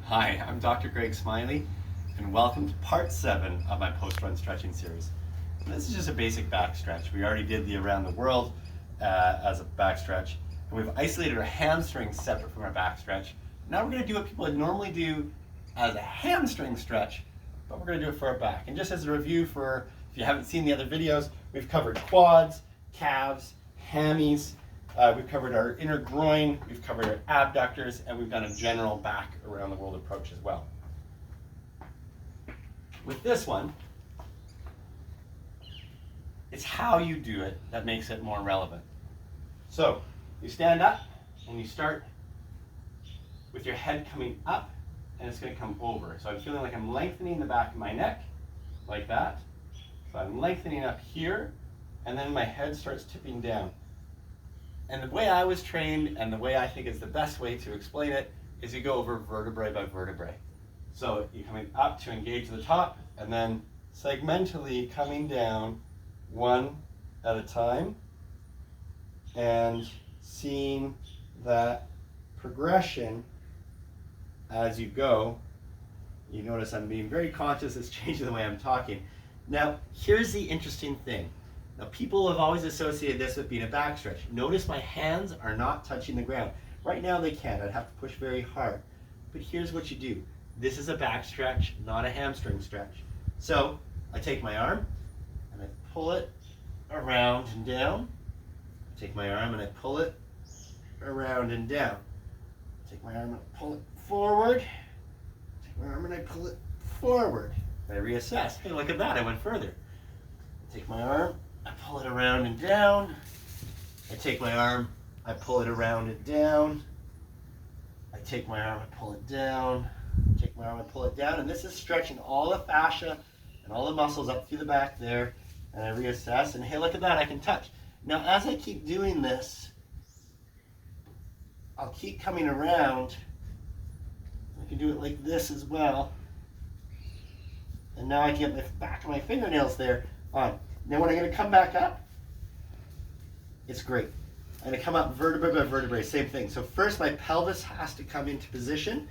Hi, I'm Dr. Greg Smiley, and welcome to part 7 of my post-run stretching series. And this is just a basic back stretch. We already did the around the world as a back stretch, and we've isolated our hamstrings separate from our back stretch. Now we're going to do what people would normally do as a hamstring stretch, but we're going to do it for our back. And just as a review for, if you haven't seen the other videos, we've covered quads, calves, hammies, we've covered our inner groin, we've covered our abductors, and we've done a general back around the world approach as well. With this one, it's how you do it that makes it more relevant. So you stand up and you start with your head coming up, and it's going to come over. So I'm feeling like I'm lengthening the back of my neck, like that. So I'm lengthening up here, and then my head starts tipping down. And the way I was trained, and the way I think is the best way to explain it, is you go over vertebrae by vertebrae. So you're coming up to engage the top, and then segmentally coming down one at a time, and seeing that progression as you go. You notice I'm being very conscious, it's changing the way I'm talking. Now, here's the interesting thing. Now, people have always associated this with being a back stretch. Notice my hands are not touching the ground. Right now they can't, I'd have to push very hard. But here's what you do. This is a back stretch, not a hamstring stretch. So, I take my arm, and I pull it around and down. I take my arm and I pull it around and down. I take my arm and I pull it forward. I take my arm and I pull it forward. I reassess. Hey, look at that, I went further. I take my arm, I pull it around and down. I take my arm, I pull it around and down. I take my arm, I pull it down. I take my arm, I pull it down. And this is stretching all the fascia and all the muscles up through the back there. And I reassess, and hey, look at that, I can touch. Now, as I keep doing this, I'll keep coming around. I can do it like this as well. And now I can get the back of my fingernails there on. Now when I'm going to come back up, it's great. I'm going to come up vertebrae by vertebrae, same thing. So first my pelvis has to come into position,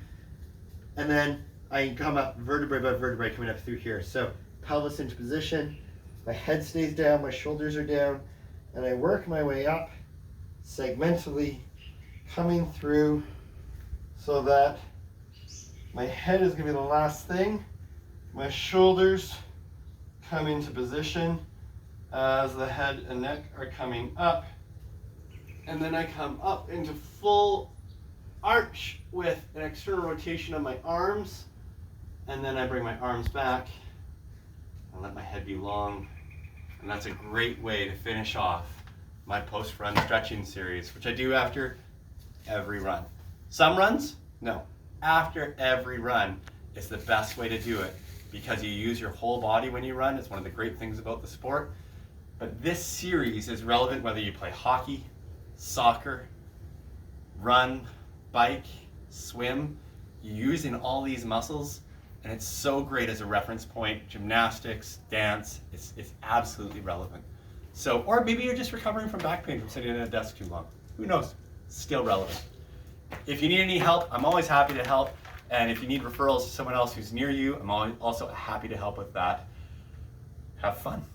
and then I come up vertebrae by vertebrae coming up through here. So pelvis into position, my head stays down, my shoulders are down, and I work my way up segmentally, coming through so that my head is going to be the last thing. My shoulders come into position as the head and neck are coming up, and then I come up into full arch with an external rotation of my arms, and then I bring my arms back and let my head be long. And that's a great way to finish off my post-run stretching series, which I do after every run. Some runs, no. After every run is the best way to do it, because you use your whole body when you run. It's one of the great things about the sport. But this series is relevant whether you play hockey, soccer, run, bike, swim. You're using all these muscles, and it's so great as a reference point. Gymnastics, dance, it's absolutely relevant. So, or maybe you're just recovering from back pain from sitting at a desk too long. Who knows? Still relevant. If you need any help, I'm always happy to help. And if you need referrals to someone else who's near you, I'm also happy to help with that. Have fun.